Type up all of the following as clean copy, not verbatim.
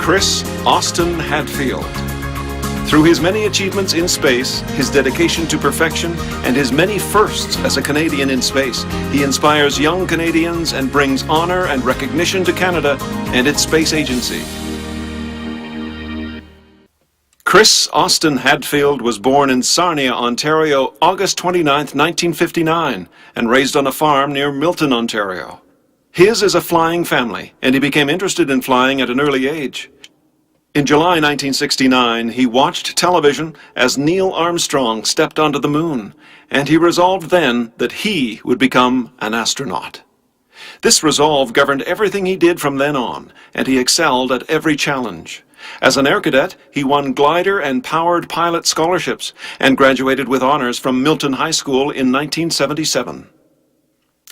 Chris Austin Hadfield. Through his many achievements in space, his dedication to perfection, and his many firsts as a Canadian in space, he inspires young Canadians and brings honor and recognition to Canada and its space agency. Chris Austin Hadfield was born in Sarnia, Ontario, August 29, 1959, and raised on a farm near Milton, Ontario. His is a flying family, and he became interested in flying at an early age. In July 1969, he watched television as Neil Armstrong stepped onto the moon, and he resolved then that he would become an astronaut. This resolve governed everything he did from then on, and he excelled at every challenge. As an air cadet, he won glider and powered pilot scholarships and graduated with honors from Milton High School in 1977.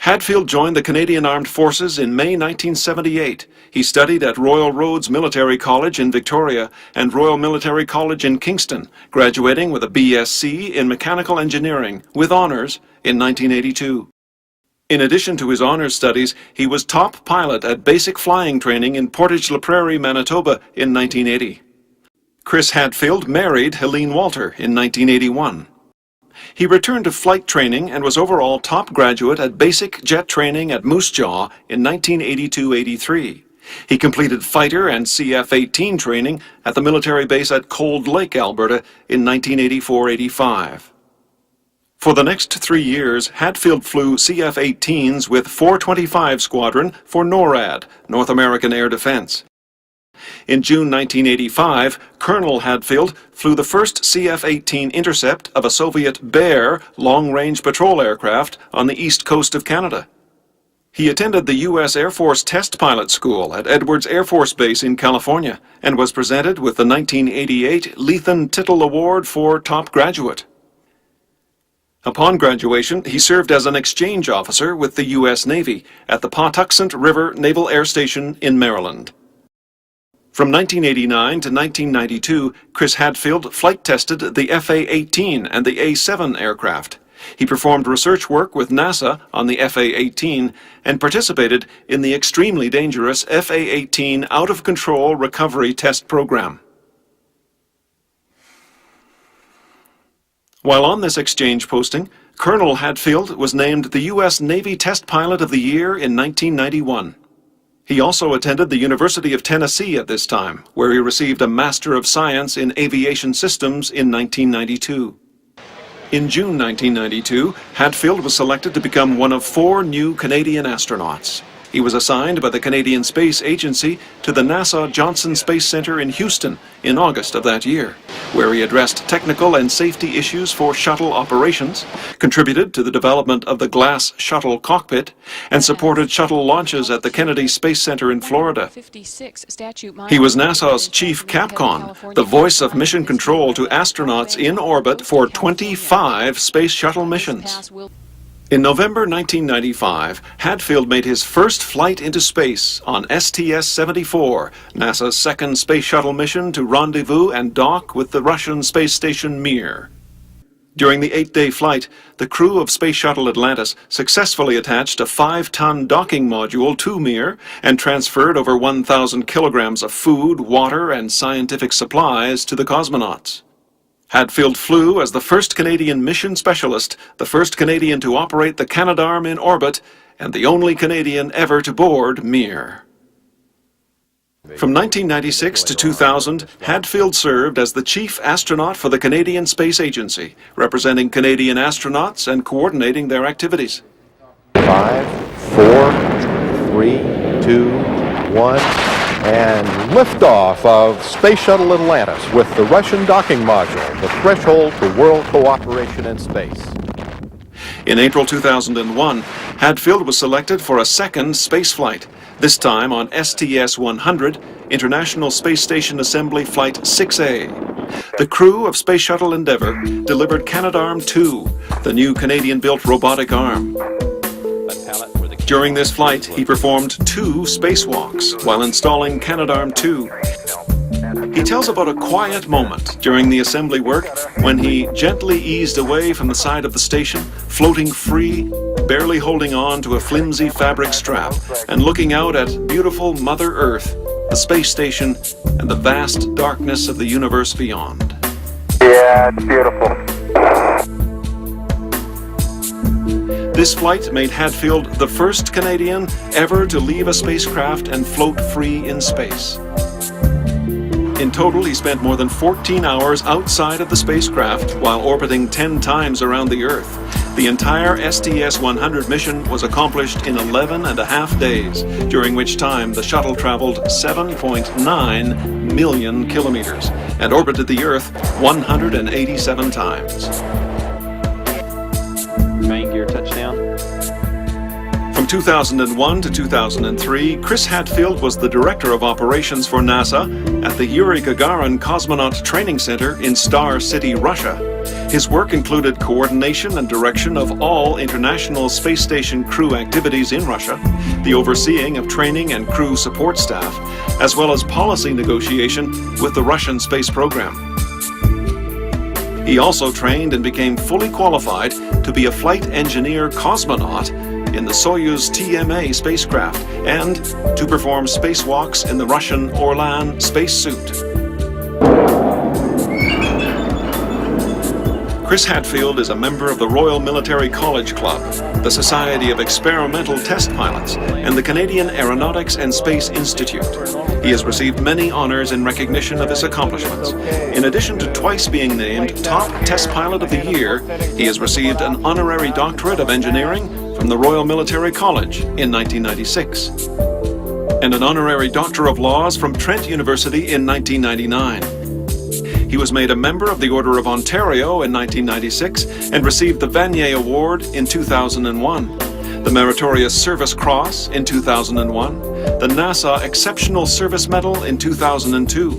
Hadfield joined the Canadian Armed Forces in May 1978. He studied at Royal Roads Military College in Victoria and Royal Military College in Kingston, graduating with a BSc in Mechanical Engineering with honors in 1982. In addition to his honors studies, he was top pilot at basic flying training in Portage la Prairie, Manitoba in 1980. Chris Hadfield married Helene Walter in 1981. He returned to flight training and was overall top graduate at basic jet training at Moose Jaw in 1982-83. He completed fighter and CF-18 training at the military base at Cold Lake, Alberta in 1984-85. For the next 3 years, Hadfield flew CF-18s with 425 Squadron for NORAD, North American Air Defense. In June 1985, Colonel Hadfield flew the first CF-18 intercept of a Soviet Bear long-range patrol aircraft on the east coast of Canada. He attended the U.S. Air Force Test Pilot School at Edwards Air Force Base in California and was presented with the 1988 Lethan Tittle Award for Top Graduate. Upon graduation, he served as an exchange officer with the U.S. Navy at the Patuxent River Naval Air Station in Maryland. From 1989 to 1992, Chris Hadfield flight tested the FA-18 and the A-7 aircraft. He performed research work with NASA on the FA-18 and participated in the extremely dangerous FA-18 out-of-control recovery test program. While on this exchange posting, Colonel Hadfield was named the U.S. Navy Test Pilot of the Year in 1991. He also attended the University of Tennessee at this time, where he received a Master of Science in Aviation Systems in 1992. In June 1992, Hadfield was selected to become one of 4 new Canadian astronauts. He was assigned by the Canadian Space Agency to the NASA Johnson Space Center in Houston in August of that year, where he addressed technical and safety issues for shuttle operations, contributed to the development of the glass shuttle cockpit, and supported shuttle launches at the Kennedy Space Center in Florida. He was NASA's chief capcom, the voice of mission control to astronauts in orbit for 25 space shuttle missions. In November 1995, Hadfield made his first flight into space on STS-74, NASA's second space shuttle mission to rendezvous and dock with the Russian space station Mir. During the 8-day flight, the crew of Space Shuttle Atlantis successfully attached a 5-ton docking module to Mir and transferred over 1,000 kilograms of food, water, and scientific supplies to the cosmonauts. Hadfield flew as the first Canadian mission specialist, the first Canadian to operate the Canadarm in orbit, and the only Canadian ever to board Mir. From 1996 to 2000, Hadfield served as the chief astronaut for the Canadian Space Agency, representing Canadian astronauts and coordinating their activities. 5, 4, 3, 2, 1, and liftoff of Space Shuttle Atlantis with the Russian docking module, the threshold to world cooperation in space. In April 2001, Hadfield was selected for a second spaceflight, this time on STS-100, International Space Station Assembly Flight 6A. The crew of Space Shuttle Endeavour delivered Canadarm2, the new Canadian-built robotic arm. During this flight, he performed 2 spacewalks while installing Canadarm2. He tells about a quiet moment during the assembly work when he gently eased away from the side of the station, floating free, barely holding on to a flimsy fabric strap, and looking out at beautiful Mother Earth the space station and the vast darkness of the universe beyond. Yeah, it's beautiful. This flight made Hadfield the first Canadian ever to leave a spacecraft and float free in space. In total, he spent more than 14 hours outside of the spacecraft while orbiting 10 times around the Earth. The entire STS-100 mission was accomplished in 11 and a half days, during which time the shuttle traveled 7.9 million kilometers and orbited the Earth 187 times. Main gear touchdown. From 2001 to 2003, Chris Hadfield was the Director of Operations for NASA at the Yuri Gagarin Cosmonaut Training Center in Star City, Russia. His work included coordination and direction of all International Space Station crew activities in Russia, the overseeing of training and crew support staff, as well as policy negotiation with the Russian space program. He also trained and became fully qualified to be a flight engineer cosmonaut in the Soyuz TMA spacecraft and to perform spacewalks in the Russian Orlan spacesuit. Chris Hadfield is a member of the Royal Military College Club, the Society of Experimental Test Pilots, and the Canadian Aeronautics and Space Institute. He has received many honors in recognition of his accomplishments. In addition to twice being named Top Test Pilot of the Year, he has received an honorary doctorate of engineering from the Royal Military College in 1996, and an honorary Doctor of Laws from Trent University in 1999. He was made a member of the Order of Ontario in 1996 and received the Vanier Award in 2001, the Meritorious Service Cross in 2001, the NASA Exceptional Service Medal in 2002,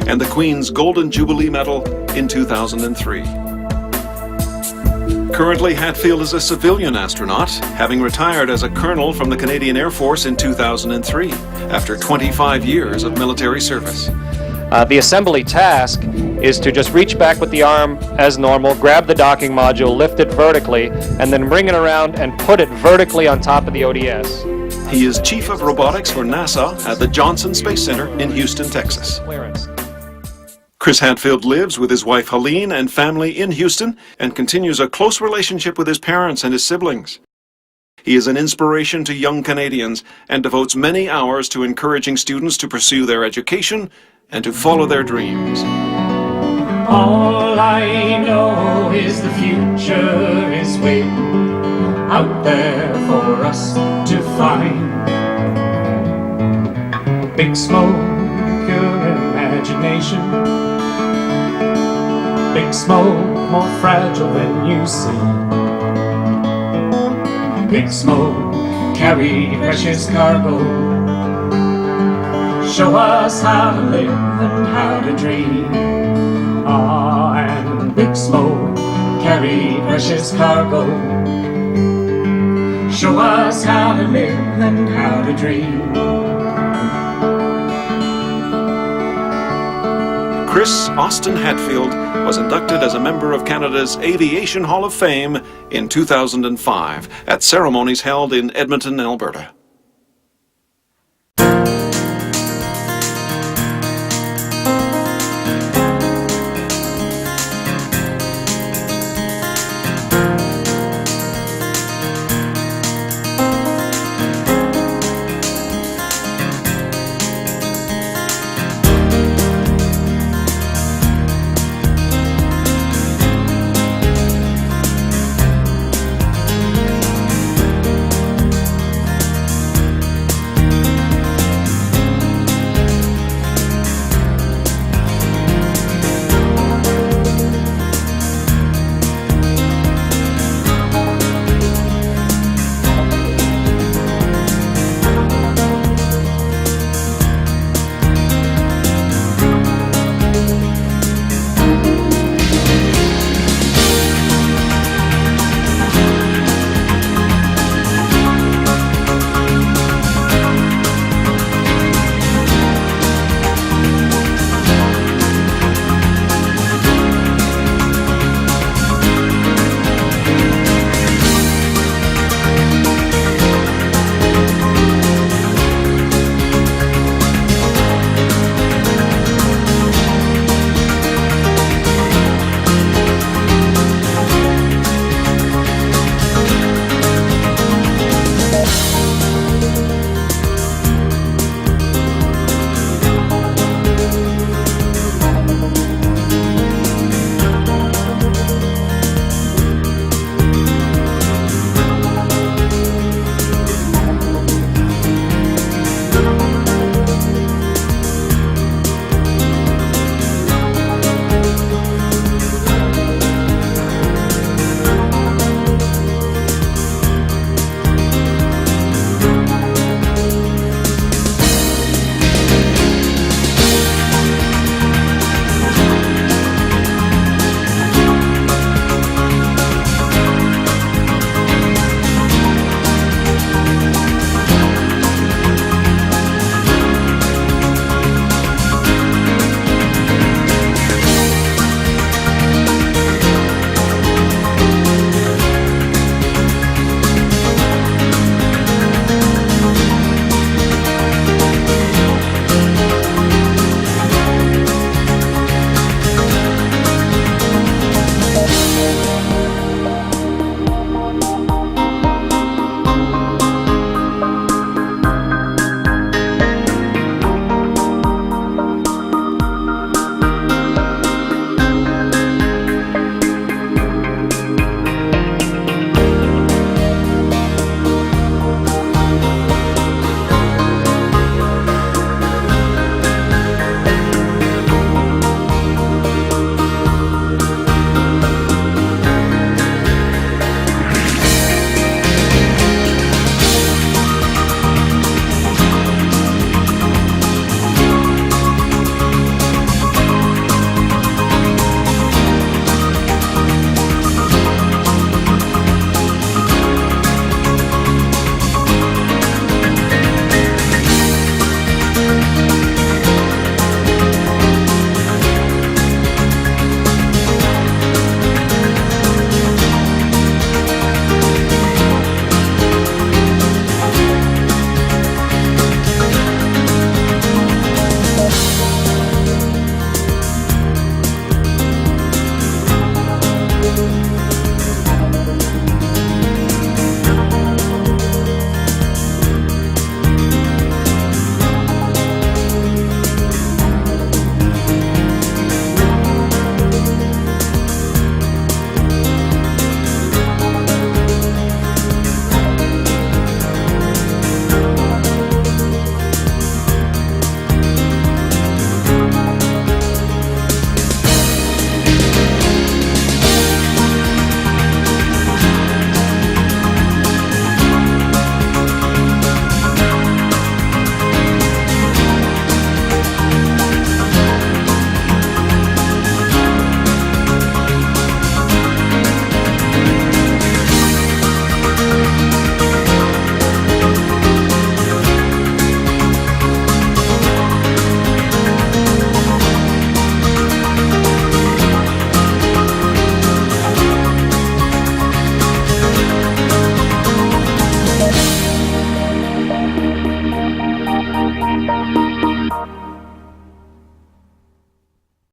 and the Queen's Golden Jubilee Medal in 2003. Currently, Hadfield is a civilian astronaut, having retired as a colonel from the Canadian Air Force in 2003, after 25 years of military service. The assembly task is to just reach back with the arm as normal, grab the docking module, lift it vertically, and then bring it around and put it vertically on top of the ODS. He is Chief of Robotics for NASA at the Johnson Space Center in Houston, Texas. Chris Hadfield lives with his wife Helene and family in Houston and continues a close relationship with his parents and his siblings. He is an inspiration to young Canadians and devotes many hours to encouraging students to pursue their education and to follow their dreams. All I know is the future is waiting out there for us to find. Big smoke, pure imagination. Big smoke, more fragile than you see. Big smoke, carry precious cargo. Show us how to live and how to dream. Ah, and big smoke, carry precious cargo. Show us how to live and how to dream. Chris Austin Hadfield was inducted as a member of Canada's Aviation Hall of Fame in 2005 at ceremonies held in Edmonton, Alberta.